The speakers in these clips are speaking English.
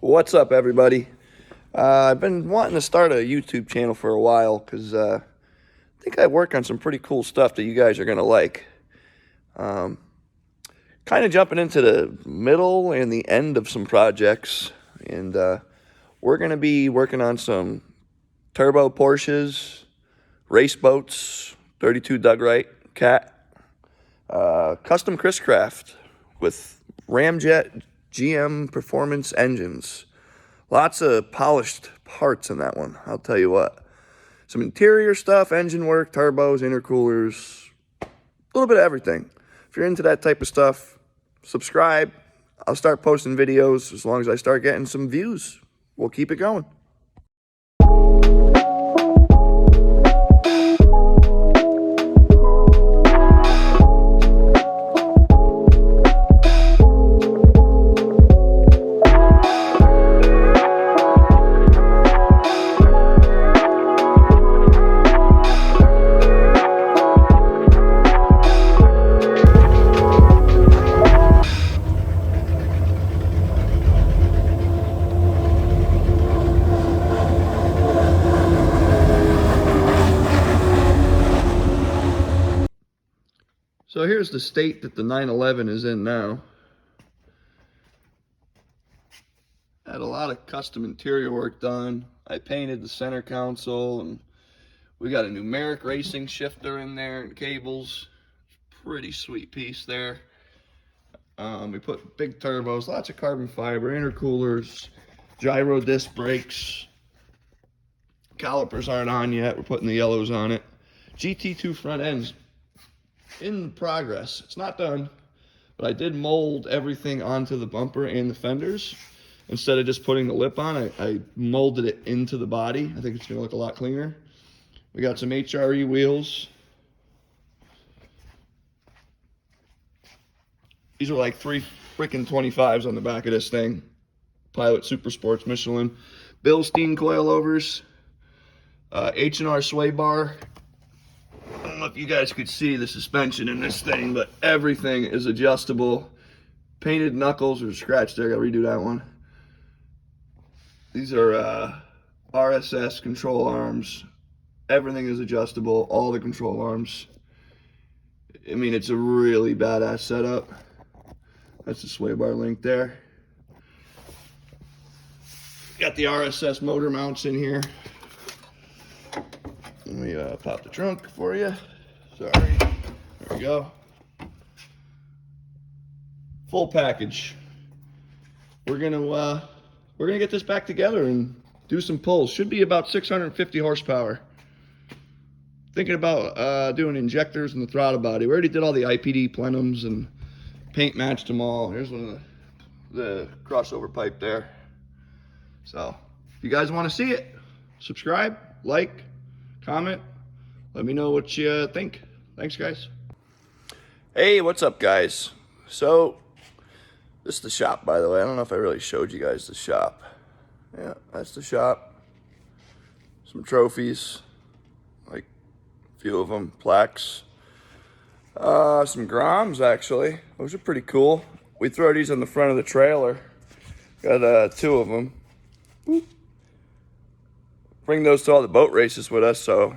What's up, everybody? I've been wanting to start a YouTube channel for a while because I think I work on some pretty cool stuff that you guys are going to like. Kind of jumping into the middle and the end of some projects, and we're going to be working on some turbo Porsches, race boats, 32 Dugwright Cat, custom Chris Craft with Ramjet GM performance engines. Lots of polished parts in that one, I'll tell you what. Some interior stuff, engine work, turbos, intercoolers, a little bit of everything. If you're into that type of stuff, subscribe. I'll start posting videos as long as I start getting some views. We'll keep it going. So here's the state that the 911 is in now. Had a lot of custom interior work done. I painted the center console, and we got a numeric racing shifter in there and cables. Pretty sweet piece there. We put big turbos, lots of carbon fiber, intercoolers, gyro disc brakes. Calipers aren't on yet. We're putting the yellows on it. Gt2 front ends in progress. It's not done, but I did mold everything onto the bumper and the fenders. Instead of just putting the lip on, I molded it into the body. I think it's gonna look a lot cleaner. We got some HRE wheels. These are like 3 freaking 25s on the back of this thing. Pilot Super Sports Michelin. Bilstein coilovers. H&R sway bar. I don't know if you guys could see the suspension in this thing, but everything is adjustable. Painted knuckles are scratched there. Gotta redo that one. These are RSS control arms. Everything is adjustable. All the control arms. I mean, it's a really badass setup. That's the sway bar link there. Got the RSS motor mounts in here. Let me pop the trunk for you. Sorry. There we go. Full package. We're gonna get this back together and do some pulls. Should be about 650 horsepower. Thinking about doing injectors in the throttle body. We already did all the IPD plenums and paint matched them all. Here's one of the crossover pipe there. So if you guys want to see it, subscribe, like, comment, let me know what you think. Thanks, guys. Hey, what's up, guys? So this is the shop, by the way. I don't know if I really showed you guys the shop. Yeah, that's the shop. Some trophies, like a few of them, plaques. Some Groms, actually. Those are pretty cool. We throw these on the front of the trailer. Got 2 of them. Whoop. Bring those to all the boat races with us. So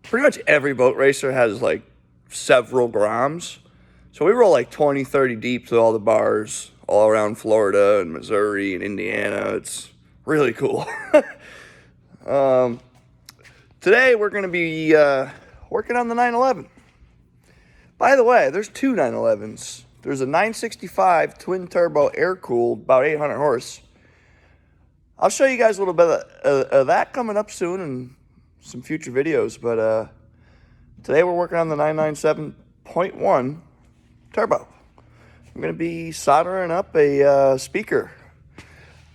pretty much every boat racer has like several Groms. So we roll like 20, 30 deep to all the bars all around Florida and Missouri and Indiana. It's really cool. Today we're going to be working on the 911. By the way, there's 2 911s. There's a 965 twin turbo air cooled, about 800 horse. I'll show you guys a little bit of that coming up soon in some future videos. But today we're working on the 997.1 turbo. I'm going to be soldering up a speaker.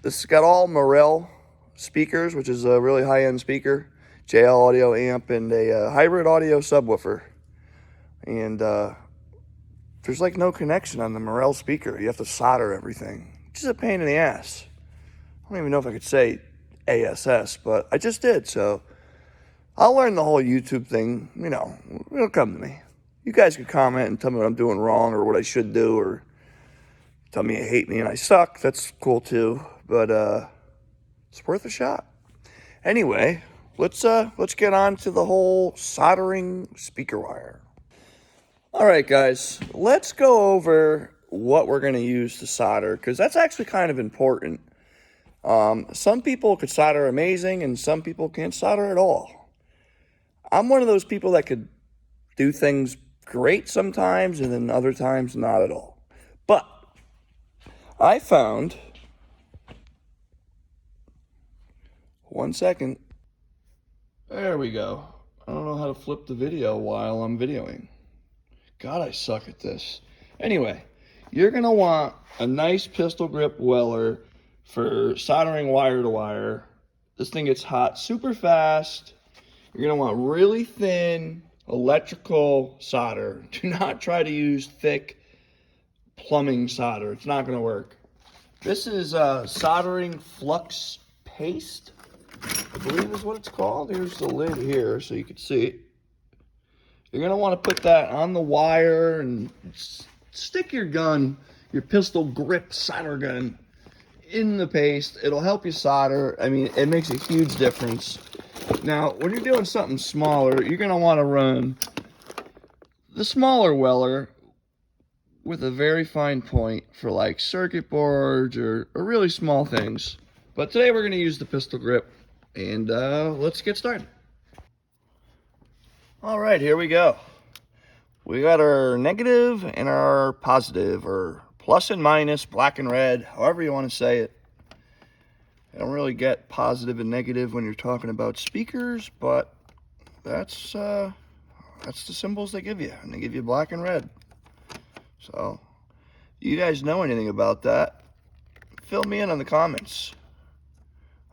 This has got all Morel speakers, which is a really high-end speaker, JL audio amp, and a hybrid audio subwoofer. And there's like no connection on the Morel speaker. You have to solder everything, which is a pain in the ass. I don't even know if I could say ASS, but I just did. So I'll learn the whole YouTube thing. You know, it'll come to me. You guys could comment and tell me what I'm doing wrong or what I should do, or Tell me you hate me and I suck. That's cool too. But it's worth a shot. Anyway, let's get on to the whole soldering speaker wire. All right, guys, let's go over what we're going to use to solder, because that's actually kind of important. Some people could solder amazing and some people can't solder at all. I'm one of those people that could do things great sometimes and then other times not at all. But I found, one second, there we go. I don't know how to flip the video while I'm videoing. God, I suck at this. Anyway, you're going to want a nice pistol grip weller for soldering wire to wire. This thing gets hot super fast. You're going to want really thin electrical solder. Do not try to use thick plumbing solder. It's not going to work. This is soldering flux paste, I believe is what it's called. Here's the lid here so you can see it. You're going to want to put that on the wire and stick your gun, your pistol grip solder gun, in the paste. It'll help you solder. I mean, it makes a huge difference. Now, when you're doing something smaller, you're going to want to run the smaller weller with a very fine point for like circuit boards or really small things. But today we're going to use the pistol grip, and let's get started. All right, here we go. We got our negative and our positive, or plus and minus, black and red, however you want to say it. I don't really get positive and negative when you're talking about speakers, but that's the symbols they give you, and they give you black and red. So, you guys know anything about that? Fill me in on the comments.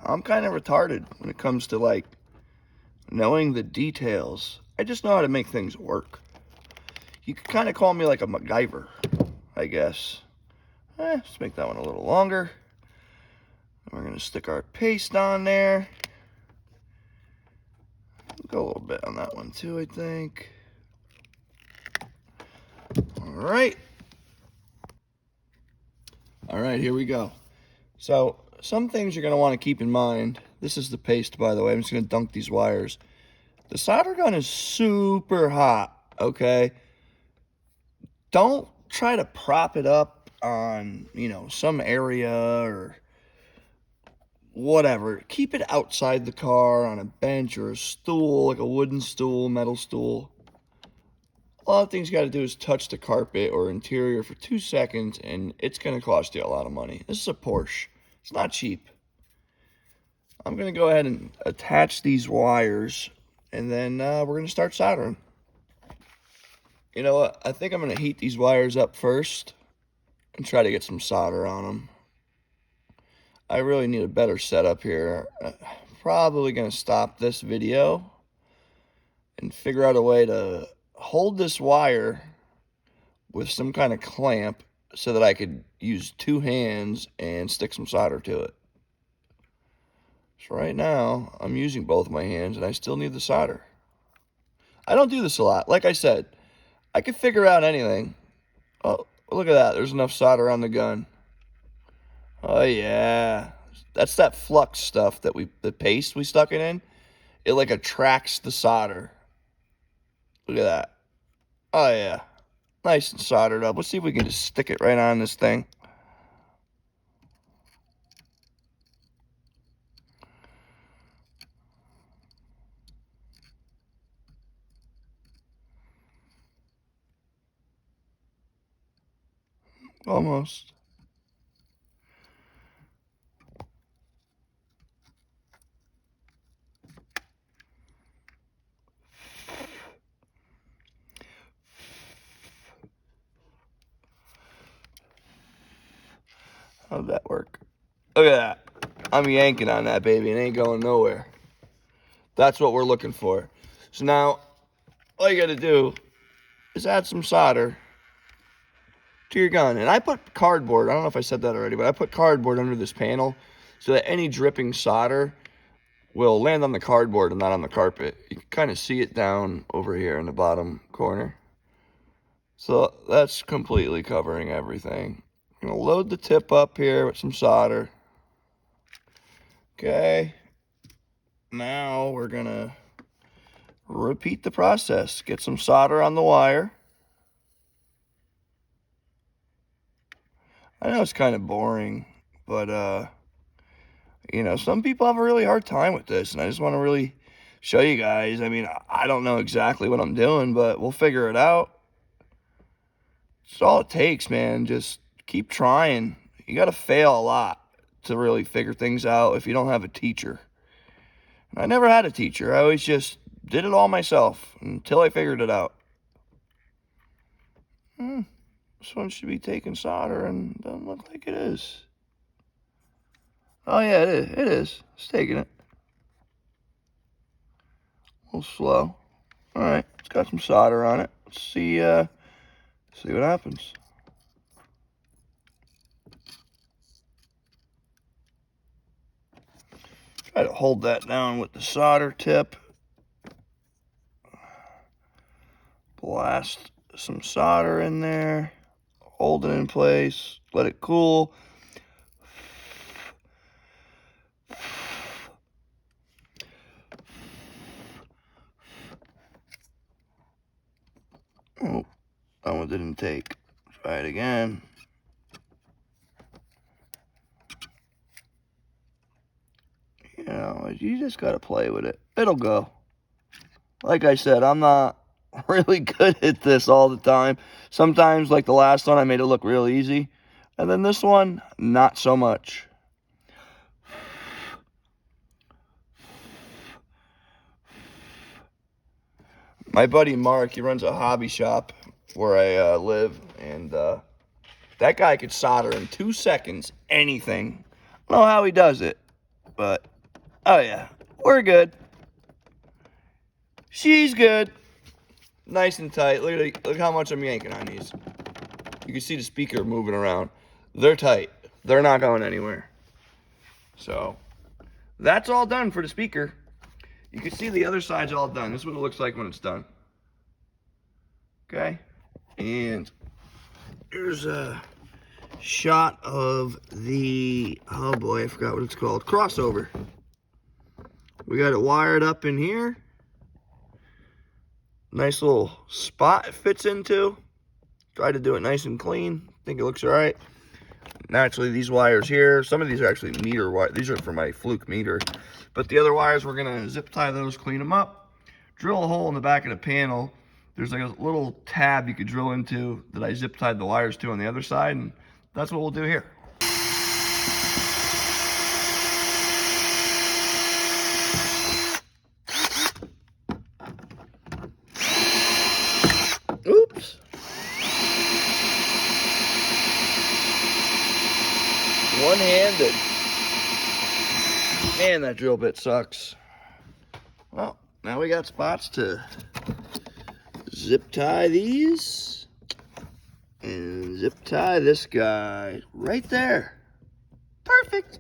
I'm kind of retarded when it comes to like knowing the details. I just know how to make things work. You could kind of call me like a MacGyver, I guess. Let's make that one a little longer. We're going to stick our paste on there. Go a little bit on that one too, I think. All right. All right, here we go. So, some things you're going to want to keep in mind. This is the paste, by the way. I'm just going to dunk these wires. The solder gun is super hot, okay? Don't try to prop it up on, some area or whatever. Keep it outside the car on a bench or a stool, like a wooden stool, metal stool. All the things you got to do is touch the carpet or interior for 2 seconds, and it's going to cost you a lot of money. This is a Porsche. It's not cheap. I'm going to go ahead and attach these wires, and then we're going to start soldering. You know what? I think I'm going to heat these wires up first and try to get some solder on them. I really need a better setup here. Probably going to stop this video and figure out a way to hold this wire with some kind of clamp so that I could use 2 hands and stick some solder to it. So right now, I'm using both my hands and I still need the solder. I don't do this a lot. Like I said, I can figure out anything. Oh, look at that. There's enough solder on the gun. Oh yeah. That's that flux stuff that the paste we stuck it in. It like attracts the solder. Look at that. Oh yeah. Nice and soldered up. Let's see if we can just stick it right on this thing. Almost. How'd that work? Look at that. I'm yanking on that baby. It ain't going nowhere. That's what we're looking for. So now, all you gotta do is add some solder to your gun. And I put cardboard, I don't know if I said that already, but I put cardboard under this panel so that any dripping solder will land on the cardboard and not on the carpet. You can kind of see it down over here in the bottom corner. So that's completely covering everything. I'm gonna load the tip up here with some solder. Okay. Now we're gonna repeat the process. Get some solder on the wire. I know it's kind of boring, but you know, some people have a really hard time with this, and I just want to really show you guys. I mean, I don't know exactly what I'm doing, but we'll figure it out. It's all it takes, man. Just keep trying. You got to fail a lot to really figure things out if you don't have a teacher. And I never had a teacher. I always just did it all myself until I figured it out. This one should be taking solder, and doesn't look like it is. Oh yeah, it is. It is. It's taking it. A little slow. All right, it's got some solder on it. Let's see what happens. Try to hold that down with the solder tip. Blast some solder in there. Hold it in place. Let it cool. Oh, that one didn't take. Try it again. You know, you just gotta play with it. It'll go. Like I said, I'm not really good at this all the time. Sometimes, like the last one, I made it look real easy. And then this one, not so much. My buddy Mark, he runs a hobby shop where I live, and that guy could solder in 2 seconds anything. I don't know how he does it, but oh yeah, we're good. She's good. Nice and tight. Look how much I'm yanking on these. You can see the speaker moving around. They're tight. They're not going anywhere. So that's all done for the speaker. You can see the other side's all done. This is what it looks like when it's done. Okay, and here's a shot of the, oh boy, I forgot what it's called, crossover. We got it wired up in here. Nice little spot it fits into. Try to do it nice and clean. Think it looks all right. Naturally, these wires here, some of these are actually meter wire. These are for my fluke meter. But the other wires, we're gonna zip tie those, clean them up, drill a hole in the back of the panel. There's like a little tab you could drill into that I zip tied the wires to on the other side, and that's what we'll do here. Oops. One-handed. Man, that drill bit sucks. Well, now we got spots to zip tie these and zip tie this guy right there. Perfect.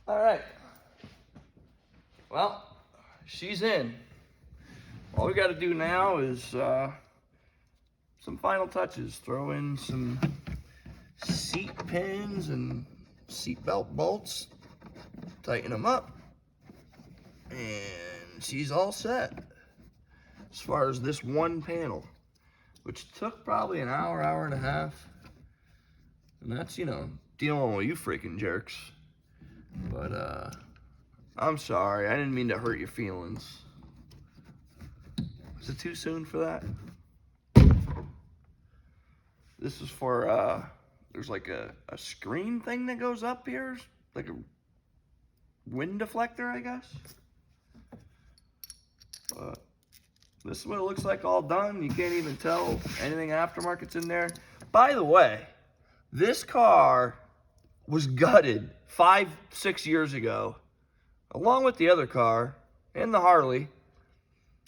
All right. Well, she's in. All we got to do now is some final touches. Throw in some seat pins and seat belt bolts. Tighten them up. And she's all set. As far as this one panel, which took probably an hour, hour and a half. And that's, you know, dealing with you freaking jerks. But, I'm sorry. I didn't mean to hurt your feelings. Is it too soon for that? This is for, there's like a screen thing that goes up here. Like a wind deflector, I guess. This is what it looks like all done. You can't even tell anything aftermarket's in there. By the way, this car was gutted 5-6 years ago, along with the other car, and the Harley,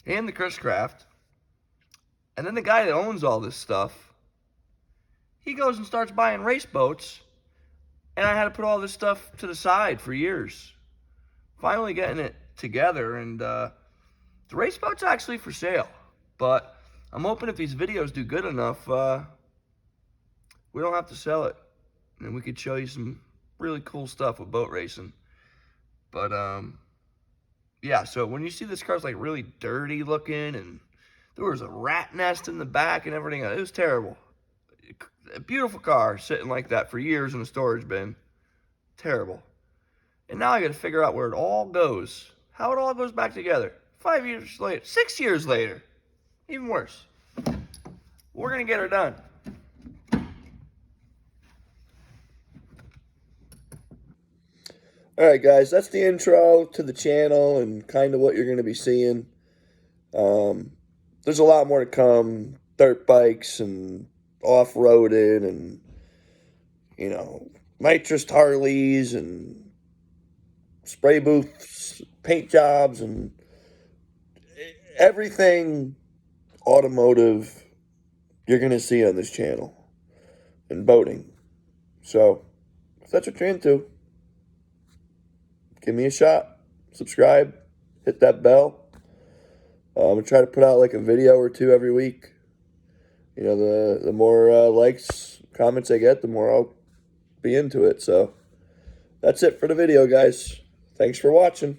and the Chris Craft. And then the guy that owns all this stuff, he goes and starts buying race boats, and I had to put all this stuff to the side for years. Finally getting it together, and the race boat's actually for sale. But I'm hoping if these videos do good enough, we don't have to sell it. And we could show you some really cool stuff with boat racing. But, yeah, so when you see this car's like really dirty looking, and there was a rat nest in the back and everything, it was terrible. A beautiful car sitting like that for years in a storage bin. Terrible. And now I got to figure out where it all goes. How it all goes back together. 5 years later. 6 years later. Even worse. We're going to get her done. Alright guys, that's the intro to the channel and kind of what you're going to be seeing. There's a lot more to come. Dirt bikes and off-roading and, you know, nitrous Harleys and spray booths, paint jobs, and everything automotive you're going to see on this channel and boating. So, if that's what you're into, give me a shot, subscribe, hit that bell. I'm going to try to put out like a video or two every week. You know, the more likes, comments I get, the more I'll be into it. So, that's it for the video, guys. Thanks for watching.